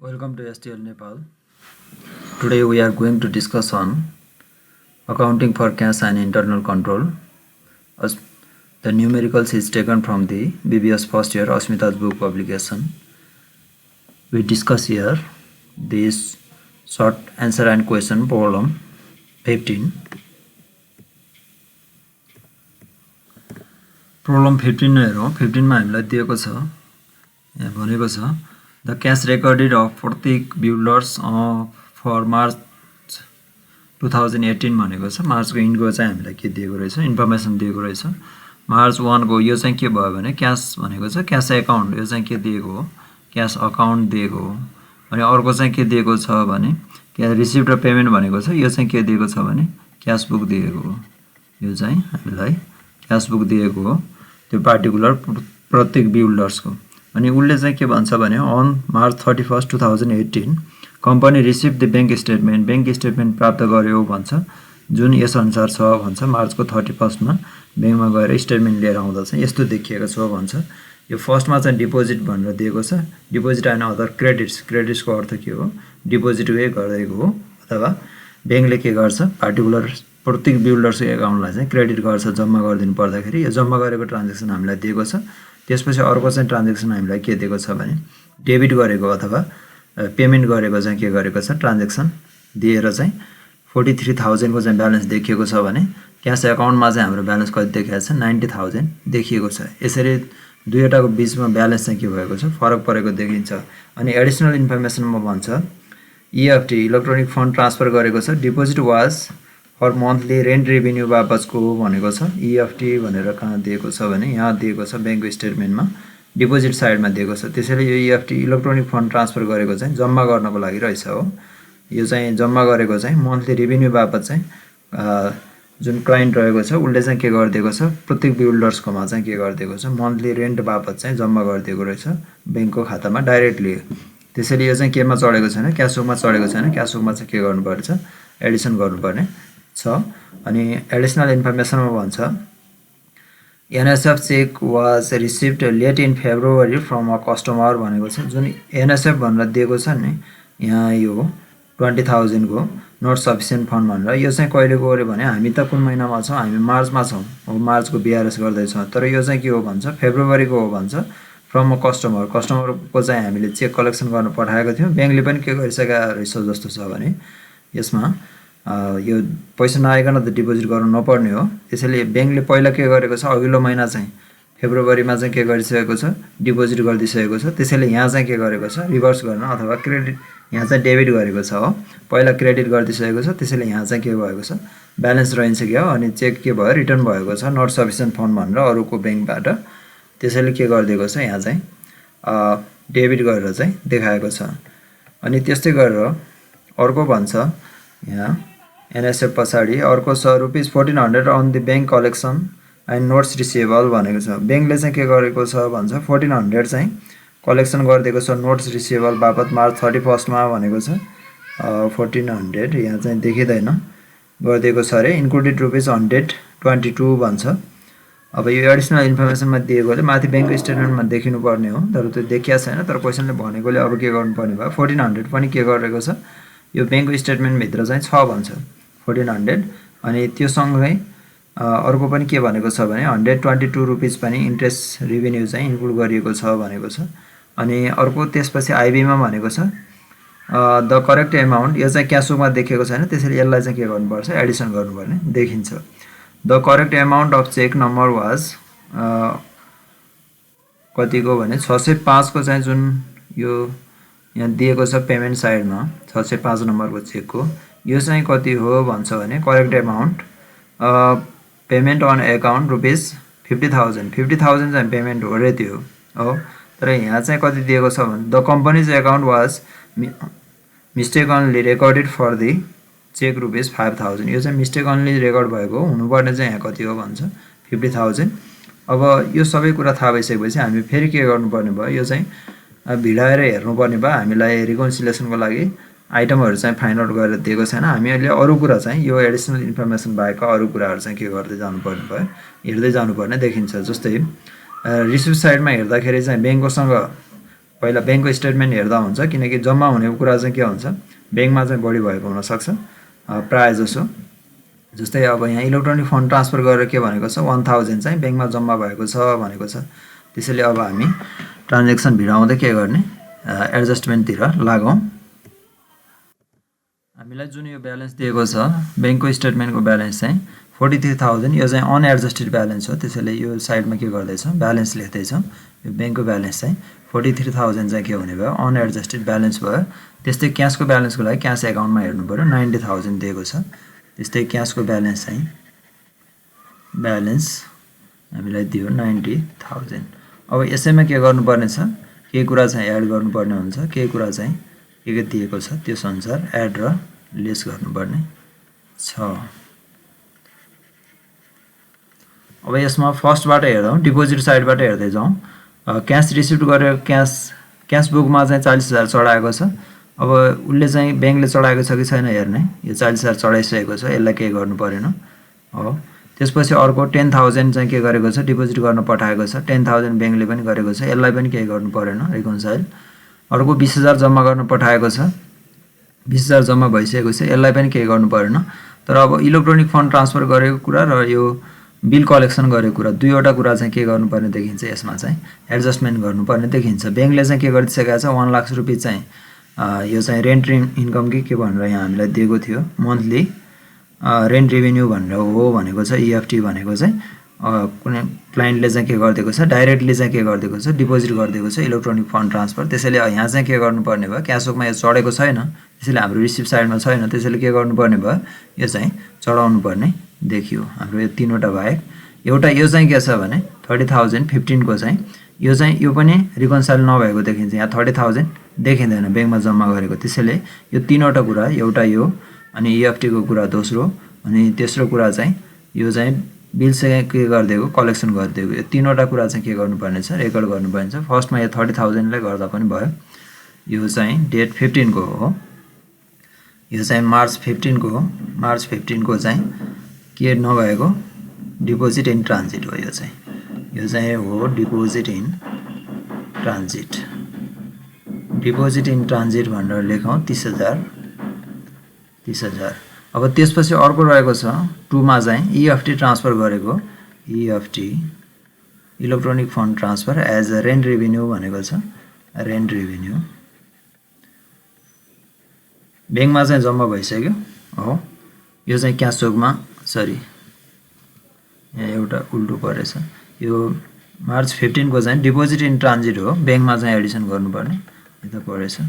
Welcome to STL Nepal. Today we are going to discuss on accounting for cash and internal control. As the numericals is taken from the BBS first year Asmita's book publication. We discuss here this short answer and question problem 15. Problem 15 हेरौँ 15 मा हामीलाई दिएको छ यहाँ भनेको छ The cash recorded of Pratik Builders for March 2018 भनेको छ मार्चको इन्डको चाहिँ हामीलाई के दिएको रहेछ इन्फर्मेसन दिएको रहेछ मार्च 1 को यो चाहिँ के भयो भने क्याश भनेको छ क्याश अकाउन्ट यो चाहिँ के दिएको हो क्याश अकाउन्ट दिएको हो अनि अर्को चाहिँ के दिएको छ भने के रिसिप्ट र पेमेन्ट भनेको छ यो चाहिँ के दिएको छ भने क्याश बुक दिएको हो यो चाहिँ हामीलाई क्याश बुक दिएको हो त्यो पार्टिकुलर प्रत्येक बिल्डर्सको अनि उले चाहिँ के भन्छ भने on March 31 2018 company receive the bank statement प्राप्त गर्यो भन्छ जुन यस अनुसार छ भन्छ मार्चको 31 मा बैंकमा गएर स्टेटमेन्ट लिएर आउँदा चाहिँ यस्तो देखिएको छ भन्छ यो फर्स्टमा चाहिँ डिपोजिट भनेर दिएको छ डिपोजिट एन्ड अदर क्रेडिट्सको अर्थ के हो डिपोजिटकै गरेको हो अथवा बैंकले के गर्छ पार्टिकुलर प्रत्येक बिल्डर्सको एकाउन्टलाई चाहिँ क्रेडिट गर्छ जम्मा गरिदिनु पर्दाखेरि यो जम्मा गरेको ट्रान्ज्याक्सन हामीलाई दिएको छ त्यसपछि अर्को चाहिँ ट्रान्ज्याक्सन हामीलाई के दिएको छ भने डेबिट गरेको अथवा पेमेन्ट गरेको चाहिँ के गरेको छ ट्रान्ज्याक्सन दिएर चाहिँ 43000 को चाहिँ ब्यालेन्स देखिएको छ भने क्याश अकाउन्टमा चाहिँ हाम्रो ब्यालेन्स कति देखिएको छ 90000 देखिएको छ यसरी दुईवटाको बीचमा ब्यालेन्स चाहिँ के भएको छ फरक परेको देखिन्छ अनि एडिसनल इन्फर्मेसनमा भन्छ EFT इलेक्ट्रोनिक फन्ड ट्रान्सफर गरेको छ deposit was for monthly rent revenue बापतको भनेको छ EFT भनेर कहाँ दिएको छ भने यहाँ दिएको छ बैंकको स्टेटमेन्टमा डिपोजिट साइडमा दिएको छ त्यसैले यो EFT इलेक्ट्रोनिक फन्ड ट्रान्सफर गरेको चाहिँ जम्मा गर्नको लागि रहेछ हो यो चाहिँ जम्मा गरेको चाहिँ मन्थली रेभिन्यू बापत चाहिँ जुन क्लाइन्ट रहेको छ उसले चाहिँ के गरिदिएको छ प्रत्येक बिल्डर्सकोमा चाहिँ के गरिदिएको छ मन्थली रेन्ट बापत चाहिँ जम्मा गरिदिएको रहेछ बैंकको खातामा डाइरेक्टली त्यसैले यो चाहिँ केमा चढेको छैन क्यास बुकमा चढेको छैन क्यास बुकमा चाहिँ के गर्नुपर्छ एडिसन गर्नुपर्ने छ अनि एडिसनल इन्फर्मेसनमा भन्छ NSF cheque was received late in February from a customer भनेको छ जुन NSF भनेर दिएको छ नि यहाँ यो 20000 को नट सफिसिएन्ट फन्ड भनेर यो चाहिँ कहिले गऱ्यो भने हामी त कुन महिनामा छौँ हामी मार्चमा छौँ हो मार्चको BRS गर्दैछौँ तर यो चाहिँ के हो भन्छ फेब्रुअरीको हो भन्छ फ्रम अ कस्टमरको चाहिँ हामीले चेक कलेक्सन गर्न पठाएको थियौँ बैंकले पनि के गरिसकेका रहेछ जस्तो छ भने यसमा यो पैसा नआइकन त डिपोजिट गर्नु नपर्ने हो त्यसैले बैंकले पहिला के गरेको छ अघिल्लो महिना चाहिँ फेब्रुअरीमा चाहिँ के गरिसकेको छ डिपोजिट गरिदिसकेको छ त्यसैले यहाँ चाहिँ के गरेको छ रिभर्स गर्न अथवा क्रेडिट यहाँ चाहिँ डेबिट गरेको छ हो पहिला क्रेडिट गरिदिसकेको छ त्यसैले यहाँ चाहिँ के भएको छ ब्यालेन्स रहन्छ क्या हो अनि चेक के भयो रिटर्न भएको छ नट सफिसिएन्ट फन्ड भनेर अरूको बैंकबाट त्यसैले के गरिदिएको छ यहाँ चाहिँ डेबिट गरेर चाहिँ देखाएको छ अनि त्यस्तै गरेर अर्को भन्छ यहाँ NSF पछाडि अर्को छ ₹1400 on the bank collection and notes receivable भनेको छ बैंकले चाहिँ के गरेको छ भन्छ 1400 चाहिँ कलेक्सन गरिदिएको छ नोट्स रिसिभेबल बापत मार्च 31 मा भनेको छ 1400 यहाँ चाहिँ देखिँदैन गरिदिएको छ अरे इन्क्लुडेड ₹122 भन्छ अब यो एडिसनल इन्फर्मेसनमा दिएकोले माथि बैंक स्टेटमेन्टमा देखिनु पर्ने हो तर त्यो देखिया छैन तर क्वेसनले भनेकोले अब के गर्नुपर्ने भयो 1400 पनि के गरेको छ यो बैंक स्टेटमेन्ट भित्र चाहिँ छ भन्छ 1400 अनि त्यो सँगै अर्को पनि के भनेको छ भने ₹122 पनि इन्ट्रेस्ट रेभिन्यू चाहिँ इन्क्लुड गरिएको छ भनेको छ अनि अर्को त्यसपछि IB मा भनेको छ द करेक्ट एमाउन्ट यो चाहिँ क्यास बुकमा देखिएको छैन त्यसैले यसलाई चाहिँ के गर्नुपर्छ एडिसन गर्नुपर्ने देखिन्छ the correct amount of cheque number was कतिको भने 605 को चाहिँ जुन यो यहाँ दिएको छ पेमेन्ट साइडमा 605 नम्बरको चेकको यो चाहिँ कति हो भन्छ भने correct amount payment on account ₹50,000 चाहिँ पेमेन्ट हो रे त्यो हो तर यहाँ चाहिँ कति दिएको छ भने the company's account was mistake only recorded for the cheque ₹5000 यो चाहिँ मिस्टेक अनली रेकर्ड भएको हुनुपर्ने चाहिँ यहाँ कति हो भन्छ 50000 अब यो सबै कुरा थाहा भइसकेपछि हामी फेरि के गर्नुपर्ने भयो यो चाहिँ भिडाएर हेर्नुपर्ने भयो हामीलाई रिकन्सिलिएसनको लागि आइटमहरु चाहिँ फाइन्ड आउट गरेर दिएको छैन हामीले अरु कुरा चाहिँ यो एडिसनल इन्फर्मेसन बाहेक अरु कुराहरु चाहिँ के गर्दै जानुपर्ने भयो हेर्दै जानुपर्ने देखिन्छ जस्तै रिसिभ साइडमा हेर्दाखेरि चाहिँ बैंककोसँग पहिला ब्याङ्कको स्टेटमेन्ट हेर्दा हुन्छ, किनकि जम्मा हुने कुरा चाहिँ के हुन्छ, ब्याङ्कमा चाहिँ बढी भएको हुनसक्छ प्रायः जसो। जस्तै अब यहाँ इलेक्ट्रोनिक फन्ड ट्रान्सफर गरेर के भनेको छ, 1000 चाहिँ ब्याङ्कमा जम्मा भएको छ भनेको छ। त्यसैले अब हामी ट्रान्जेक्सन भिडाउँदै के गर्ने, एडजस्टमेन्टतिर लागौँ। हामीलाई जुन यो ब्यालेन्स दिएको छ ब्याङ्कको स्टेटमेन्टको ब्यालेन्स चाहिँ 43,000, यो चाहिँ अनएडजस्टेड ब्यालेन्स हो। त्यसैले यो साइडमा के गर्दैछौँ, ब्यालेन्स लेख्दैछौँ। यो ब्याङ्कको ब्यालेन्स चाहिँ 43,000 चाहिँ के हुने भयो, अनएडजस्टेड ब्यालेन्स भयो। त्यस्तै क्यासको ब्यालेन्सको लागि क्यास एकाउन्टमा हेर्नु पऱ्यो, 90,000 दिएको छ। त्यस्तै क्यासको ब्यालेन्स चाहिँ ब्यालेन्स हामीलाई दियो 90,000। अब यसैमा के गर्नुपर्ने छ, केही कुरा चाहिँ एड गर्नुपर्ने हुन्छ, केही कुरा चाहिँ के दिएको छ त्यस अनुसार एड र लेस गर्नुपर्ने छ। अब यसमा फर्स्टबाट हेरौँ, डिपोजिट साइडबाट हेर्दै जाउँ। क्यास रिसिभ गरेर क्यास बुकमा चाहिँ 40,000 चढाएको छ। अब उसले चाहिँ ब्याङ्कले चढाएको छ कि छैन हेर्ने, यो 40,000 चढाइसकेको छ, यसलाई केही गर्नु परेन हो। त्यसपछि अर्को 10,000 चाहिँ के गरेको छ, डिपोजिट गर्न पठाएको छ, 10,000 ब्याङ्कले पनि गरेको छ, यसलाई पनि केही गर्नु परेन, रिकन्साइल। अर्को 20,000 जम्मा गर्न पठाएको छ, 20,000 जम्मा भइसकेको छ, यसलाई पनि केही गर्नु परेन। तर अब इलेक्ट्रोनिक फन्ड ट्रान्सफर गरेको कुरा र यो बिल कलेक्सन गरेको कुरा, दुईवटा कुरा चाहिँ के गर्नुपर्ने देखिन्छ, यसमा चाहिँ एडजस्टमेन्ट गर्नुपर्ने देखिन्छ। ब्याङ्कले चाहिँ के गरिसकेको छ, 1 लाख रुपियाँ चाहिँ यो चाहिँ रेन्ट इन्कम कि के भनेर यहाँ हामीलाई दिएको थियो, मन्थली रेन्ट रेभेन्यू भनेर हो भनेको छ। EFT भनेको चाहिँ कुनै क्लाइन्टले चाहिँ के गरिदिएको छ, डाइरेक्टली चाहिँ के गरिदिएको छ, डिपोजिट गरिदिएको छ इलेक्ट्रोनिक फन्ड ट्रान्सफर। त्यसैले यहाँ चाहिँ के गर्नुपर्ने भयो, क्यासबुकमा यो चढेको छैन, त्यसैले हाम्रो रिसिभ साइडमा छैन, त्यसैले के गर्नुपर्ने भयो, यो चाहिँ चढाउनु पर्ने देखियो। हाम्रो यो तीनवटा बाहेक एउटा यो चाहिँ के छ भने 30,015 को चाहिँ यो पनि रिकन्साइल नभएको देखिन्छ। यहाँ 30,000 देखिँदैन ब्याङ्कमा जम्मा गरेको। त्यसैले यो तीनवटा कुरा, एउटा यो अनि EFT को कुरा दोस्रो, अनि तेस्रो कुरा चाहिँ यो चाहिँ बिल चाहिँ के गरिदिएको, कलेक्सन गरिदिएको। यो तीनवटा कुरा चाहिँ के गर्नुपर्ने छ, रेकर्ड गर्नुपर्ने छ। फर्स्टमा यो 30,000 गर्दा पनि भयो। यो चाहिँ डेट 15 को हो, यो चाहिँ मार्च 15 को हो। मार्च 15 को चाहिँ के नभएको, डिपोजिट इन ट्रान्जिट हो। यो चाहिँ हो deposit in transit. Deposit in transit भनेर लेखौँ 30,000। अब त्यसपछि अर्को रहेको छ 2 मा चाहिँ EFT ट्रान्सफर गरेको, EFT electronic fund transfer as a rent revenue भनेको छ। रेन्ट रेभेन्यू ब्याङ्कमा चाहिँ जम्मा भइसक्यो हो। यो चाहिँ क्यास चोकमा, सरी यहाँ एउटा उल्टो परेछ। यो मार्च 15 को चाहिँ डिपोजिट इन ट्रान्जिट हो, ब्याङ्कमा चाहिँ एडिसन गर्नुपर्ने, यता परेछ।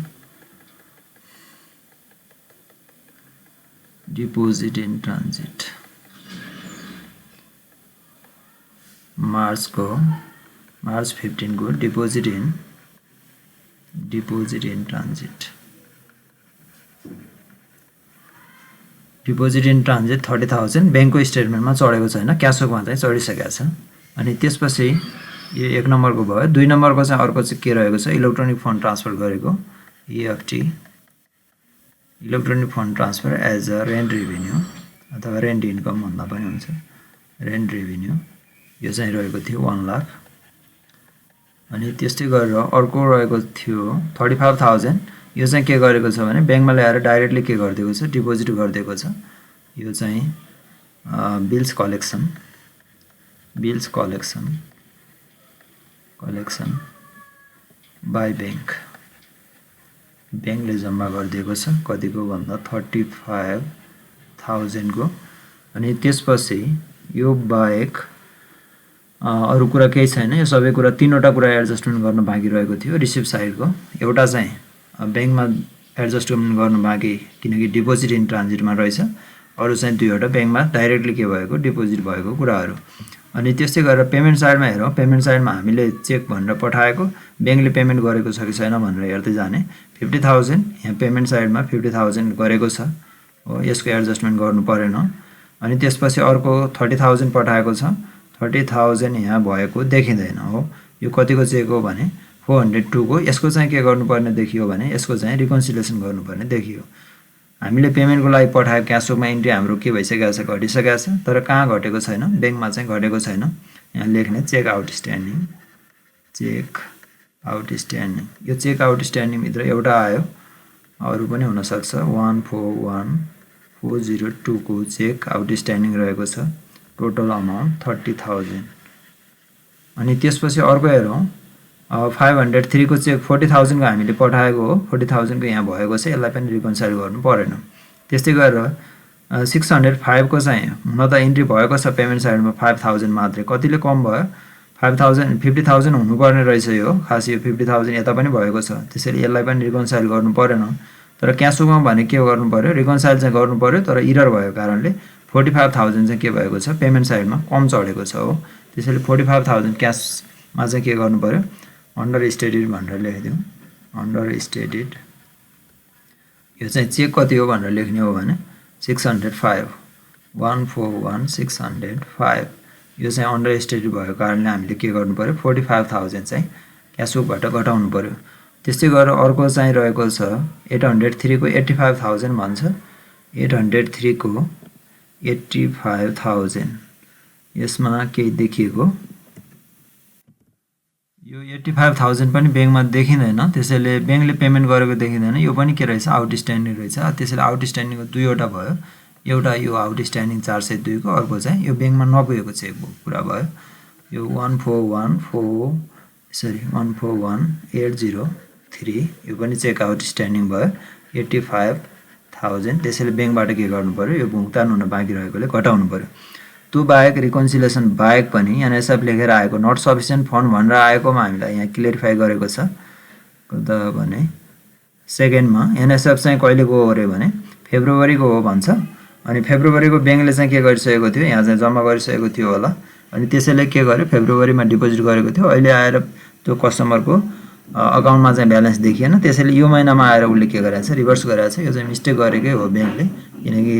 डिपोजिट इन ट्रान्जिट मार्च 15 को deposit in transit. Deposit in transit 30,000 ब्याङ्कको स्टेटमेन्टमा चढेको छैन, क्यासबुकमा चाहिँ चढिसकेको छ। अनि त्यसपछि यो 1 नम्बरको भयो। 2 नम्बरको चाहिँ अर्को चाहिँ के रहेको छ, इलेक्ट्रोनिक फन्ड ट्रान्सफर गरेको, EFT electronic fund transfer as a rent revenue अथवा रेन्ट इन्कम भन्दा पनि हुन्छ, रेन्ट रेभेन्यू। यो चाहिँ रहेको थियो 1 लाख। अनि त्यस्तै गरेर अर्को रहेको थियो 35,000। यो चाहिँ के गरेको छ भने ब्याङ्कमा ल्याएर डाइरेक्टली के गरिदिएको छ, डिपोजिट गरिदिएको छ। यो चाहिँ बिल्स कलेक्सन बाई ब्याङ्कले जम्मा गरिदिएको छ। कतिको भन्दा 35,000 को। अनि त्यसपछि यो बाहेक अरू कुरा केही छैन। यो सबै कुरा, तीनवटा कुरा एडजस्टमेन्ट गर्न बाँकी रहेको थियो रिसिभ साइडको। एउटा चाहिँ ब्याङ्कमा एडजस्टमेन्ट गर्नु बाँकी, किनकि डिपोजिट इन ट्रान्जिटमा रहेछ। अरू चाहिँ दुईवटा ब्याङ्कमा डाइरेक्टली के भएको, डिपोजिट भएको कुराहरू। अनि त्यस्तै गरेर पेमेन्ट साइडमा हेरौँ। पेमेन्ट साइडमा हामीले चेक भनेर पठाएको, ब्याङ्कले पेमेन्ट गरेको छ कि छैन भनेर हेर्दै जाने। 50,000 यहाँ पेमेन्ट साइडमा 50,000 गरेको छ हो, यसको एडजस्टमेन्ट गर्नु परेन। अनि त्यसपछि अर्को 30,000 पठाएको छ, 30,000 यहाँ भएको देखिँदैन हो। यो कतिको चेक हो भने 402 को। यसको चाहिँ के गर्नुपर्ने देखियो भने यसको चाहिँ रिकन्सिलिएसन गर्नुपर्ने देखियो। हामीले पेमेन्टको लागि पठाएको क्यासबुकमा इन्ट्री हाम्रो के भइसकेको छ, घटिसकेको छ। तर कहाँ घटेको छैन, ब्याङ्कमा चाहिँ घटेको छैन। यहाँ लेख्ने चेक आउटस्ट्यान्डिङ, चेक आउटस्ट्यान्डिङ यो चेक आउटस्ट्यान्डिङ भित्र एउटा आयो अरु पनि हुन सक्छ 141402 को चेक आउटस्ट्यान्डिङ रहेको छ टोटल अमाउन्ट 30000 अनि त्यसपछि अर्को हेरौं 503 को चेक 40000 को हामीले पठाएको हो 40000 को यहाँ भएको छ यसलाई पनि रिकन्साइल गर्नु परेन त्यस्तै गरेर 605 को चाहिँ हुन त एन्ट्री भएको छ पेमेन्ट साइडमा 5000 मात्रै कतिले कम भयो 50000 हुनुपर्ने रहेछ यो खास यो 50000 यता पनि भएको छ त्यसैले यसलाई पनि रिकन्साइल गर्नु परेन तर क्याशमा भने के गर्नु पर्यो रिकन्साइल चाहिँ गर्नु पर्यो तर एरर भएको कारणले 45000 चाहिँ के भएको छ पेमेन्ट साइडमा कम चढेको छ हो त्यसैले 45000 क्याशमा चाहिँ के गर्नु पर्यो अन्डर स्टेटेड भनेर लेखिदिउँ अन्डर स्टेटेड यो चाहिँ चेक कति हो भनेर लेख्ने हो भने 605 141605 यो चाहिँ अन्डर स्टेटेड भएको कारणले हामीले के गर्नु पर्यो 45000 चाहिँ क्याशबुकबाट घटाउनु पर्यो त्यस्तै गरेर अर्को चाहिँ रहेको छ 803 को 85000 भन्छ 803 को 85000 यसमा केही देखिएको यो 85000 पनि बैंकमा देखिदैन त्यसैले बैंकले पेमेन्ट गरेको देखिदैन यो पनि के रहेछ आउटस्ट्यान्डिङ रहेछ त्यसैले आउटस्ट्यान्डिङको दुईवटा भयो एउटा यो आउटस्ट्यान्डिङ 402 को अर्को चाहिँ यो बैंकमा नपुगेको चेकबुक पुरा भयो यो 14183 यो पनि चेक आउटस्ट्यान्डिङ भयो 85000 त्यसैले बैंकबाट के गर्नु पर्यो यो भुक्तान हुन बाँकी रहेकोले घटाउनु पर्यो त्यो बाहेक रिकन्सिलिएसन बाहेक पनि एनएसएफ लेखेर आएको नट सफिसिएन्ट फन्ड भनेर आएकोमा हामीलाई यहाँ क्लियरिफाई गरेको छ त भने सेकेन्डमा एनएसएफ चाहिँ कहिलेको हो रे भने फेब्रुअरीको हो भन्छ अनि फेब्रुअरीको बैंकले चाहिँ के गरिसकेको थियो यहाँ चाहिँ जम्मा गरिसकेको थियो होला अनि त्यसैले के गर्यो फेब्रुअरीमा डिपोजिट गरेको थियो अहिले आएर त्यो कस्टमरको अकाउन्टमा चाहिँ ब्यालेन्स देखिएन त्यसैले यो महिनामा आएर उले के गरेछ रिभर्स गरेछ यो चाहिँ मिस्टेक गरेकै हो बैंकले किनकि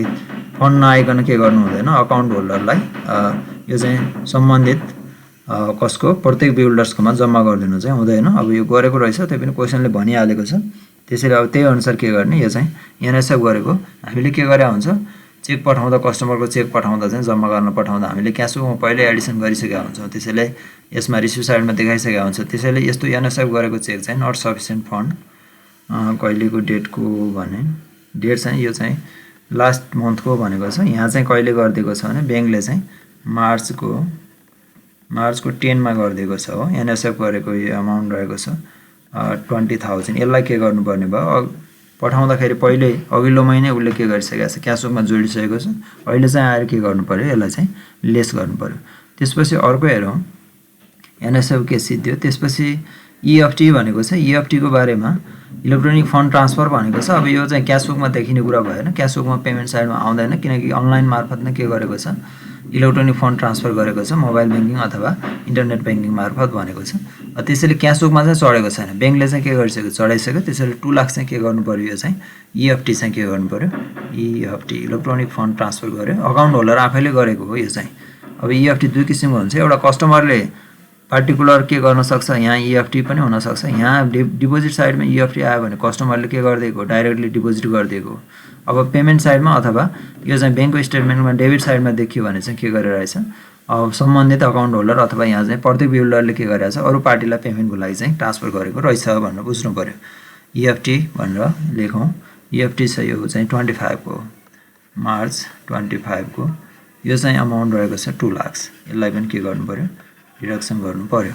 फन्ड नआइकन के गर्नु हुँदैन अकाउन्ट होल्डरलाई यो चाहिँ सम्बन्धित कसको प्रत्येक बिल्डर्सकोमा जम्मा गरिदिनु चाहिँ हुँदैन अब यो गरेको रहेछ त्यो पनि क्वेशनले भनिहालेको छ त्यसैले अब त्यही अनुसार के गर्ने यो चाहिँ एनएसएफ गरेको हामीले के गरे हुन्छ चेक पठाउँदा कस्टमरको चेक पठाउँदा चाहिँ जम्मा गर्न पठाउँदा हामीले क्याशबुकमा पहिले एडिसन गरिसकेका हुन्छौँ त्यसैले यसमा रिसिभ साइडमा देखाइसकेका हुन्छ त्यसैले यस्तो एनएसएफ गरेको चेक चाहिँ नट सफिसिएन्ट फन्ड कहिलेको डेटको भने डेट चाहिँ यो चाहिँ लास्ट मन्थको भनेको छ यहाँ चाहिँ कहिले गरिदिएको छ भने बैंकले चाहिँ मार्चको 10 मा गरिदिएको छ हो एनएसएफ गरेको यो अमाउन्ट रहेको छ 20000 यसलाई के गर्नुपर्ने भयो पठाउँदाखेरि पहिले अघिल्लो महिनै उले के गरिसकेको छ क्याशबुकमा जोडिसकेको छ अहिले चाहिँ आएर के गर्नु पर्यो यसलाई चाहिँ लेस गर्नु पर्यो त्यसपछि अर्को हेरौँ एनएसएफ के सिद्धियो त्यसपछि ईएफटी भनेको छ ईएफटी को बारेमा इलेक्ट्रोनिक फन्ड ट्रान्सफर भनेको छ अब यो चाहिँ क्याशबुकमा देखिने कुरा भएन क्याशबुकमा पेमेन्ट साइडमा आउँदैन किनकि अनलाइन मार्फत नै के गरेको छ इलेक्ट्रोनिक फन्ड ट्रान्सफर गरेको छ मोबाइल बैंकिङ अथवा इन्टरनेट बैंकिङ मार्फत भनेको छ त्यसैले क्याशबुकमा चाहिँ चढेको छैन बैंकले चाहिँ के गरिसक्यो चढाइसक्यो त्यसैले 2 लाख चाहिँ के गर्नु पर्यो यो चाहिँ ईएफटी चाहिँ के गर्नु पर्यो ईएफटी इलेक्ट्रोनिक फन्ड ट्रान्सफर गर्यो अकाउन्ट होल्डर आफैले गरेको हो यो चाहिँ अब ईएफटी दुई किसिमको हुन्छ एउटा कस्टमरले पार्टिकुलर के गर्न सक्छ यहाँ ईएफटी पनि हुन सक्छ यहाँ डिपोजिट साइडमा ईएफटी आयो भने कस्टमरले के गर्दिएको डाइरेक्टली डिपोजिट गर्दिएको अब पेमेन्ट साइडमा अथवा यो चाहिँ बैंकको स्टेटमेन्टमा डेबिट साइडमा देखियो भने चाहिँ के गरिरहेछ अब सम्बन्धित अकाउन्ट होल्डर अथवा यहाँ चाहिँ प्रत्येक बिल्डरले के गरिरहेछ अरू पार्टीलाई पेमेन्टको लागि चाहिँ ट्रान्सफर गरेको रहेछ भनेर बुझ्नु पर्यो ईएफटी भनेर लेखौँ ईएफटी छ यो चाहिँ 25 को मार्च 25 को यो चाहिँ अमाउन्ट रहेको छ 2 लाख यसलाई पनि के गर्नु पर्यो डिडक्सन गर्नु पर्यो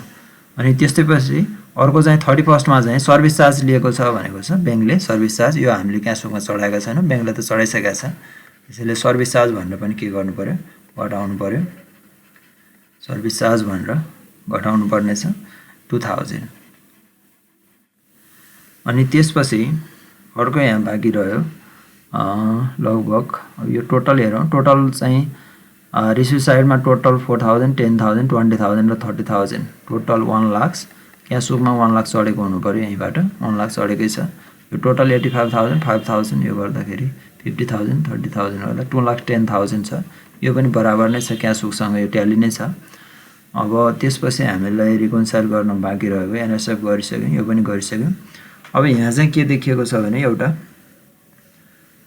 अनि त्यसैपछि अर्को चाहिँ 31 मा चाहिँ सर्भिस चार्ज लिएको छ भनेको छ बैंकले सर्भिस चार्ज यो हामीले क्याशबुकमा चढाएका छैनौँ बैंकले त चढाइसकेका छ त्यसैले सर्भिस चार्ज भनेर पनि के गर्नु पर्यो घटाउनु पर्यो सर्भिस चार्ज भनेर घटाउनु पर्ने छ 2000 अनि त्यसपछि अर्को यहाँ बाँकी रह्यो लगभग यो टोटल हेरौँ टोटल चाहिँ रिसिभ साइडमा टोटल 4000 10000 20000 र 30000 टोटल 1 लाख क्याशबुकमा 1 लाख चढेको हुनु पर्यो यहीँबाट 1 लाख चढेकै छ यो टोटल 85000 5000 यो गर्दाखेरि 50000 30000 गर्दा 2,10,000 छ यो पनि बराबर नै छ क्याशबुकसँग यो ट्याली नै छ अब त्यसपछि हामीलाई रिकन्साइल गर्न बाँकी रहेको एनएसएफ गरिसक्यौँ यो पनि गरिसक्यौँ अब यहाँ चाहिँ के देखिएको छ भने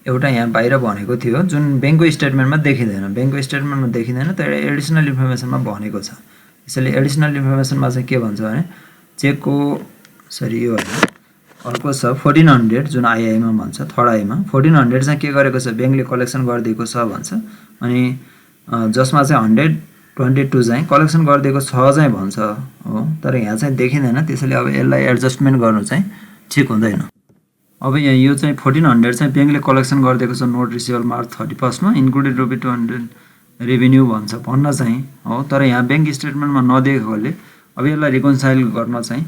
एउटा यहाँ बाहिर भनेको थियो जुन बैंकको स्टेटमेन्टमा देखिँदैन तर एडिसनल इन्फर्मेसनमा भनेको छ त्यसैले एडिसनल इन्फर्मेसनमा चाहिँ के भन्छ भने चेकको सरी यो होइन अर्को छ 1400 जुन आइआईमा भन्छ थर्ड आईमा 1400 चाहिँ के गरेको छ ब्याङ्कले कलेक्सन गरिदिएको छ भन्छ अनि जसमा चाहिँ 122 चाहिँ कलेक्सन गरिदिएको छ चाहिँ भन्छ हो तर यहाँ चाहिँ देखिँदैन त्यसैले अब यसलाई एडजस्टमेन्ट गर्नु चाहिँ ठिक हुँदैन। अब यहाँ यो चाहिँ 1400 चाहिँ ब्याङ्कले कलेक्सन गरिदिएको छ नोट रिसिभल मार्च 31 मा इन्क्लुडेड ₹200 रेभेन्यू भन्न चाहिँ हो तर यहाँ ब्याङ्क स्टेटमेन्टमा नदेखेकोले अब यसलाई रिकन्साइल गर्न चाहिँ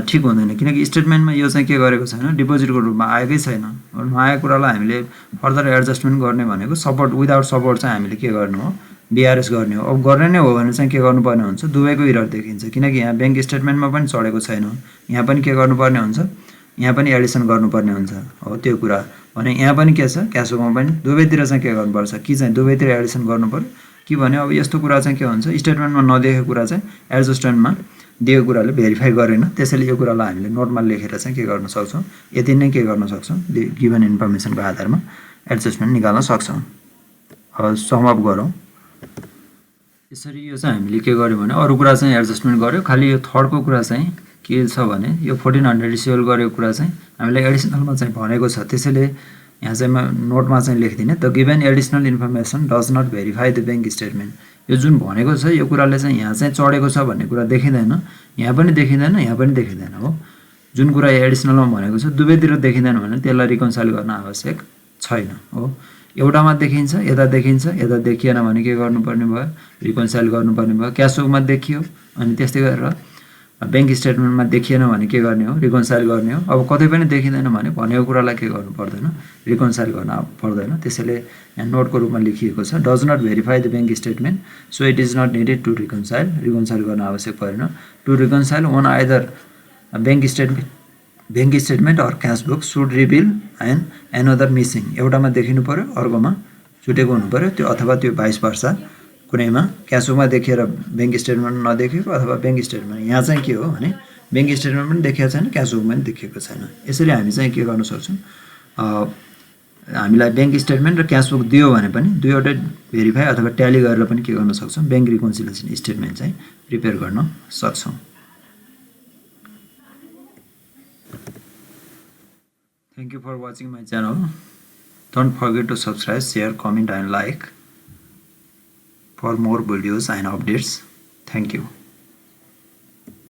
ठिक हुँदैन किनकि स्टेटमेन्टमा यो चाहिँ के गरेको छैन डिपोजिटको रूपमा आएकै छैन। नआएको कुरालाई हामीले फर्दर एडजस्टमेन्ट गर्ने भनेको सपोर्ट विदाउट सपोर्ट चाहिँ हामीले के गर्नु हो बीआरएस गर्ने हो। अब गर्ने नै हो भने चाहिँ के गर्नुपर्ने हुन्छ दुवैको इरर देखिन्छ किनकि यहाँ ब्याङ्क स्टेटमेन्टमा पनि चढेको छैन यहाँ पनि के गर्नुपर्ने हुन्छ यहाँ पनि एडिसन गर्नुपर्ने हुन्छ हो त्यो कुरा भने यहाँ पनि के छ क्यास बुकमा पनि दुवैतिर चाहिँ के गर्नुपर्छ कि चाहिँ दुवैतिर एडिसन गर्नुपर्यो कि भने अब यस्तो कुरा चाहिँ के हुन्छ स्टेटमेन्टमा नदेखेको कुरा चाहिँ एडजस्टमेन्टमा दिएको कुराले भेरिफाई गरेन त्यसैले यो कुरालाई हामीले नोटमा लेखेर चाहिँ के गर्न सक्छौँ यति नै के गर्न सक्छौँ गिभन इन्फर्मेसनको आधारमा एडजस्टमेन्ट निकाल्न सक्छौँ। अब समअप गरौँ यसरी यो चाहिँ हामीले के गर्यौँ भने अरू कुरा चाहिँ एडजस्टमेन्ट गर्यो खालि यो थर्डको कुरा चाहिँ के छ भने यो 1400 रिसिभल गरेको कुरा चाहिँ हामीलाई एडिसनलमा चाहिँ भनेको छ त्यसैले यहाँ चाहिँ म नोटमा चाहिँ लेख्दिनँ the given additional information does not verify the bank statement यो जुन भनेको छ यो कुराले चाहिँ यहाँ चाहिँ चढेको छ भन्ने कुरा देखिँदैन यहाँ पनि देखिँदैन यहाँ पनि देखिँदैन हो जुन कुरा एडिसनलमा भनेको छ दुवैतिर देखिँदैन भने त्यसलाई रिकन्साइल गर्न आवश्यक छैन हो एउटामा देखिन्छ यता देखिएन भने के गर्नुपर्ने भयो रिकन्साइल गर्नुपर्ने भयो क्यास बुकमा देखियो अनि त्यस्तै गरेर ब्याङ्क स्टेटमेन्टमा देखिएन भने के गर्ने हो रिकन्साइल गर्ने हो। अब कतै पनि देखिँदैन भने भनेको कुरालाई के गर्नु पर्दैन रिकन्साइल गर्न पर्दैन त्यसैले यहाँ नोटको रूपमा लेखिएको छ does not verify the bank statement so it is not needed to reconcile गर्न आवश्यक परेन to reconcile one either bank statement or cash book should reveal and another missing एउटामा देखिनु पर्यो अर्कोमा छुटेको हुनु पर्यो त्यो अथवा त्यो 22 वर्ष कुनैमा क्यास बुकमा देखेर ब्याङ्क स्टेटमेन्ट नदेखेको अथवा ब्याङ्क स्टेटमेन्ट यहाँ चाहिँ के हो भने ब्याङ्क स्टेटमेन्ट पनि देखेको छैन क्यास बुकमा पनि देखेको छैन यसरी हामी चाहिँ के गर्न सक्छौँ हामीलाई ब्याङ्क स्टेटमेन्ट र क्यास बुक दियो भने पनि दुईवटै भेरिफाई अथवा ट्याली गरेर पनि के गर्न सक्छौँ ब्याङ्क रिकन्सिलिएसन स्टेटमेन्ट चाहिँ प्रिपेयर गर्न सक्छौँ। Thank you for watching my channel. Don't forget to subscribe, share, comment and like for more videos and updates. Thank you.